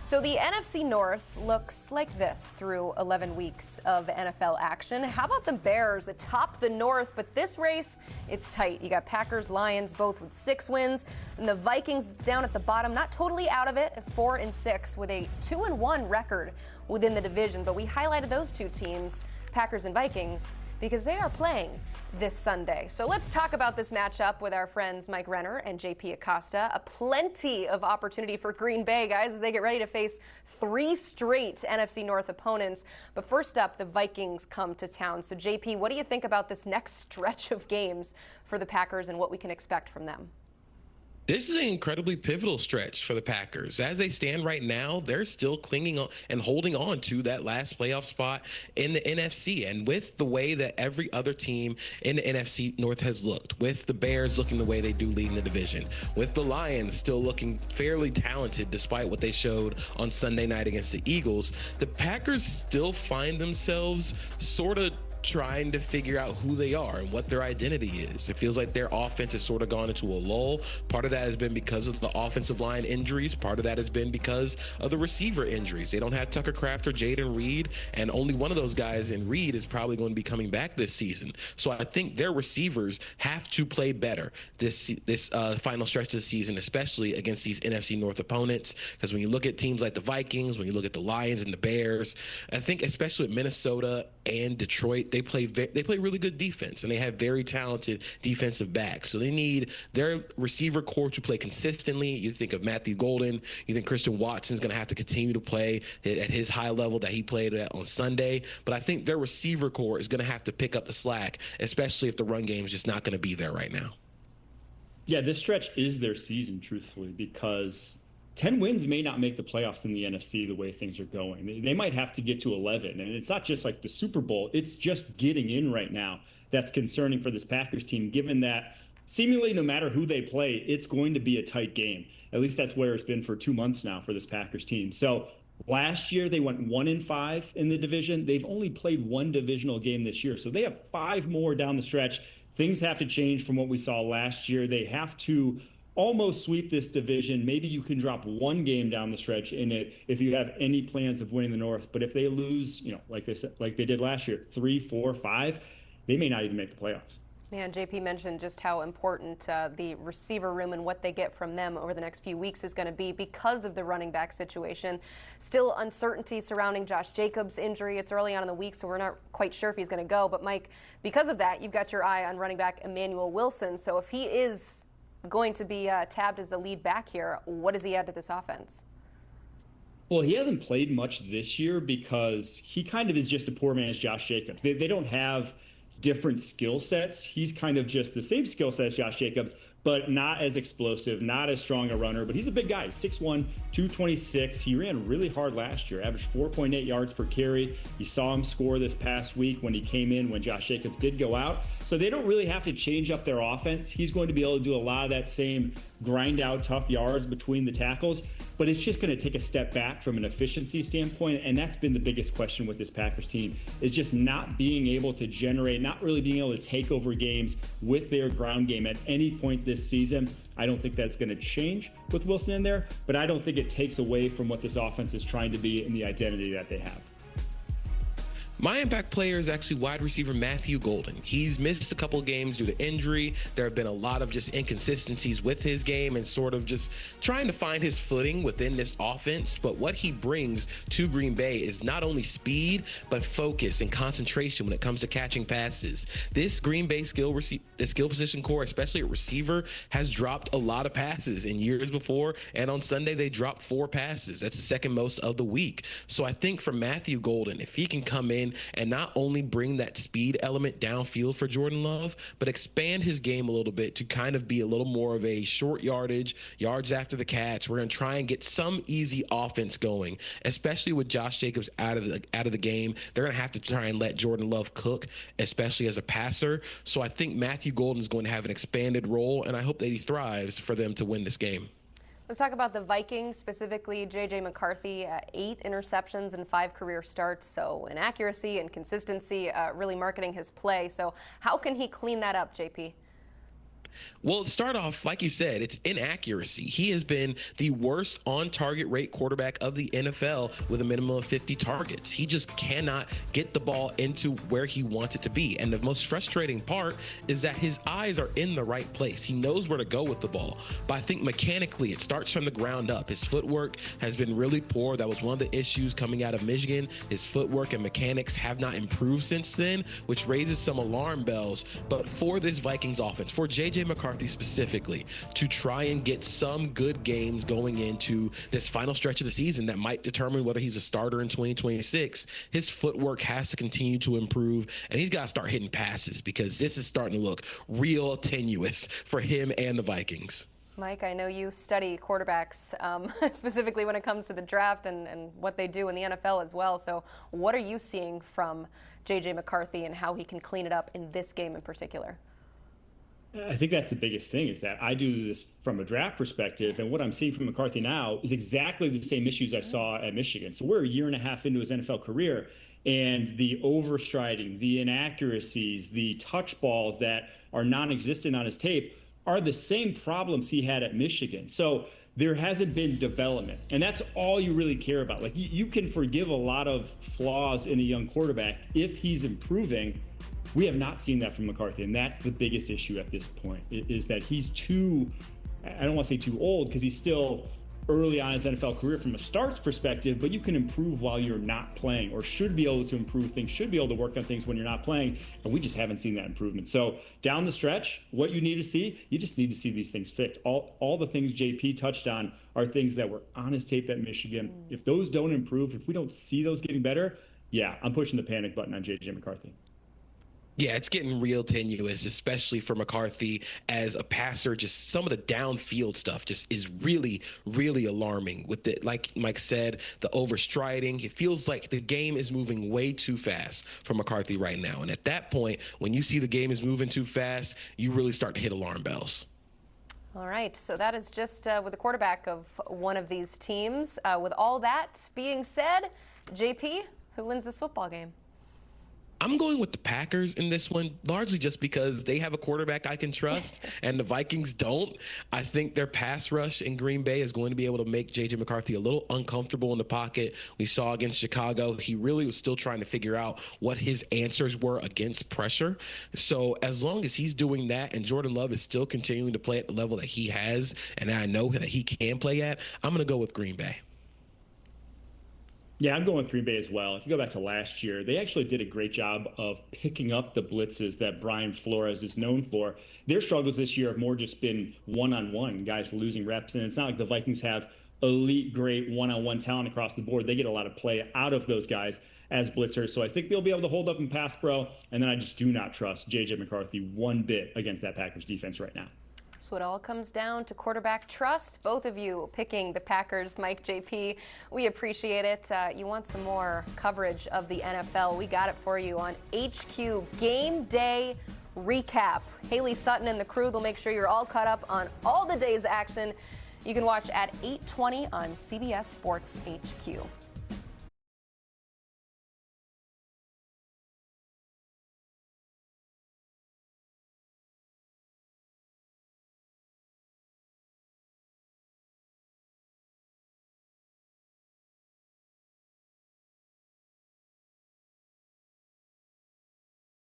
So the NFC North looks like this through 11 weeks of NFL action. How about the Bears atop the North? But this race, it's tight. You got Packers, Lions, both with 6 wins, and the Vikings down at the bottom, not totally out of it, at 4-6 with a 2-1 record within the division. But we highlighted those two teams, Packers and Vikings, because they are playing this Sunday. So let's talk about this matchup with our friends Mike Renner and JP Acosta. A plenty of opportunity for Green Bay, guys, as they get ready to face 3 straight NFC North opponents. But first up, the Vikings come to town. So JP, what do you think about this next stretch of games for the Packers and what we can expect from them? This is an incredibly pivotal stretch for the Packers. As they stand right now, they're still clinging on and holding on to that last playoff spot in the NFC. And with the way that every other team in the NFC North has looked, with the Bears looking the way they do leading the division, with the Lions still looking fairly talented despite what they showed on Sunday night against the Eagles, the Packers still find themselves sort of trying to figure out who they are and what their identity is. It feels like their offense has sort of gone into a lull. Part of that has been because of the offensive line injuries. Part of that has been because of the receiver injuries. They don't have Tucker Kraft or Jaden Reed, and only one of those guys in Reed is probably going to be coming back this season. So I think their receivers have to play better this final stretch of the season, especially against these NFC North opponents. Because when you look at teams like the Vikings, when you look at the Lions and the Bears, I think especially with Minnesota and Detroit, they play really good defense, and they have very talented defensive backs. So they need their receiver core to play consistently. You think of Matthew Golden. You think Christian Watson's going to have to continue to play at his high level that he played at on Sunday. But I think their receiver core is going to have to pick up the slack, especially if the run game is just not going to be there right now. Yeah, this stretch is their season, truthfully, because 10 wins may not make the playoffs in the NFC the way things are going. They might have to get to 11. And it's not just like the Super Bowl. It's just getting in right now that's concerning for this Packers team, given that seemingly no matter who they play, it's going to be a tight game. At least that's where it's been for 2 months now for this Packers team. So last year, they went 1-5 in the division. They've only played 1 divisional game this year. So they have 5 more down the stretch. Things have to change from what we saw last year. They have to almost sweep this division. Maybe you can drop 1 game down the stretch in it if you have any plans of winning the North. But if they lose, like they did last year, 3, 4, 5, they may not even make the playoffs. Man, JP mentioned just how important the receiver room and what they get from them over the next few weeks is going to be because of the running back situation. Still uncertainty surrounding Josh Jacobs' injury. It's early on in the week, so we're not quite sure if he's going to go. But, Mike, because of that, you've got your eye on running back Emmanuel Wilson. So if he is going to be tabbed as the lead back here, what does he add to this offense? Well, he hasn't played much this year because he kind of is just a poor man's Josh Jacobs. They don't have different skill sets. He's kind of just the same skill set as Josh Jacobs, but not as explosive, not as strong a runner. But he's a big guy, 6'1", 226. He ran really hard last year, averaged 4.8 yards per carry. You saw him score this past week when he came in when Josh Jacobs did go out. So they don't really have to change up their offense. He's going to be able to do a lot of that same grind out tough yards between the tackles, but it's just going to take a step back from an efficiency standpoint. And that's been the biggest question with this Packers team, is just not being able to generate, not really being able to take over games with their ground game at any point this season. I don't think that's going to change with Wilson in there, but I don't think it takes away from what this offense is trying to be and the identity that they have. My impact player is actually wide receiver Matthew Golden. He's missed a couple of games due to injury. There have been a lot of just inconsistencies with his game and sort of just trying to find his footing within this offense. But what he brings to Green Bay is not only speed, but focus and concentration when it comes to catching passes. This Green Bay skill position core, especially at receiver, has dropped a lot of passes in years before. And on Sunday, they dropped 4 passes. That's the second most of the week. So I think for Matthew Golden, if he can come in and not only bring that speed element downfield for Jordan Love, but expand his game a little bit to kind of be a little more of a short yardage, yards after the catch. We're going to try and get some easy offense going, especially with Josh Jacobs out of the game. They're going to have to try and let Jordan Love cook, especially as a passer. So I think Matthew Golden is going to have an expanded role, and I hope that he thrives for them to win this game. Let's talk about the Vikings, specifically J.J. McCarthy, 8 interceptions and 5 career starts. So inaccuracy and consistency really marketing his play. So how can he clean that up, JP? Well, start off, like you said, it's inaccuracy. He has been the worst on-target rate quarterback of the NFL with a minimum of 50 targets. He just cannot get the ball into where he wants it to be. And the most frustrating part is that his eyes are in the right place. He knows where to go with the ball. But I think mechanically, it starts from the ground up. His footwork has been really poor. That was one of the issues coming out of Michigan. His footwork and mechanics have not improved since then, which raises some alarm bells. But for this Vikings offense, for J.J. McCarthy specifically, to try and get some good games going into this final stretch of the season that might determine whether he's a starter in 2026, his footwork has to continue to improve, and he's got to start hitting passes because this is starting to look real tenuous for him and the Vikings. Mike, I know you study quarterbacks specifically when it comes to the draft and what they do in the NFL as well. So what are you seeing from J.J. McCarthy and how he can clean it up in this game in particular? I think that's the biggest thing, is that I do this from a draft perspective, and what I'm seeing from McCarthy now is exactly the same issues I saw at Michigan. So we're a year and a half into his NFL career, and the overstriding, the inaccuracies, the touch balls that are non-existent on his tape are the same problems he had at Michigan. So there hasn't been development, and that's all you really care about. Like, you can forgive a lot of flaws in a young quarterback if he's improving. We have not seen that from McCarthy, and that's the biggest issue at this point, is that he's too, I don't want to say too old, because he's still early on in his NFL career from a starts perspective, but you can improve while you're not playing, or should be able to improve things, should be able to work on things when you're not playing, and we just haven't seen that improvement. So down the stretch, what you need to see, you just need to see these things fixed. All the things JP touched on are things that were on his tape at Michigan. If those don't improve, if we don't see those getting better, yeah, I'm pushing the panic button on J.J. McCarthy. Yeah, it's getting real tenuous, especially for McCarthy as a passer. Just some of the downfield stuff just is really, really alarming. With it, like Mike said, the overstriding. It feels like the game is moving way too fast for McCarthy right now. And at that point, when you see the game is moving too fast, you really start to hit alarm bells. All right, so that is just with the quarterback of one of these teams. With all that being said, JP, who wins this football game? I'm going with the Packers in this one, largely just because they have a quarterback I can trust and the Vikings don't. I think their pass rush in Green Bay is going to be able to make J.J. McCarthy a little uncomfortable in the pocket. We saw against Chicago, he really was still trying to figure out what his answers were against pressure. So as long as he's doing that and Jordan Love is still continuing to play at the level that he has and I know that he can play at, I'm going to go with Green Bay. Yeah, I'm going with Green Bay as well. If you go back to last year, they actually did a great job of picking up the blitzes that Brian Flores is known for. Their struggles this year have more just been one-on-one, guys losing reps. And it's not like the Vikings have elite, great one-on-one talent across the board. They get a lot of play out of those guys as blitzers. So I think they'll be able to hold up in pass pro. And then I just do not trust J.J. McCarthy one bit against that Packers defense right now. So it all comes down to quarterback trust. Both of you picking the Packers, Mike, JP. We appreciate it. You want some more coverage of the NFL? We got it for you on HQ Game Day Recap. Haley Sutton and the crew, they'll make sure you're all caught up on all the day's action. You can watch at 8:20 on CBS Sports HQ.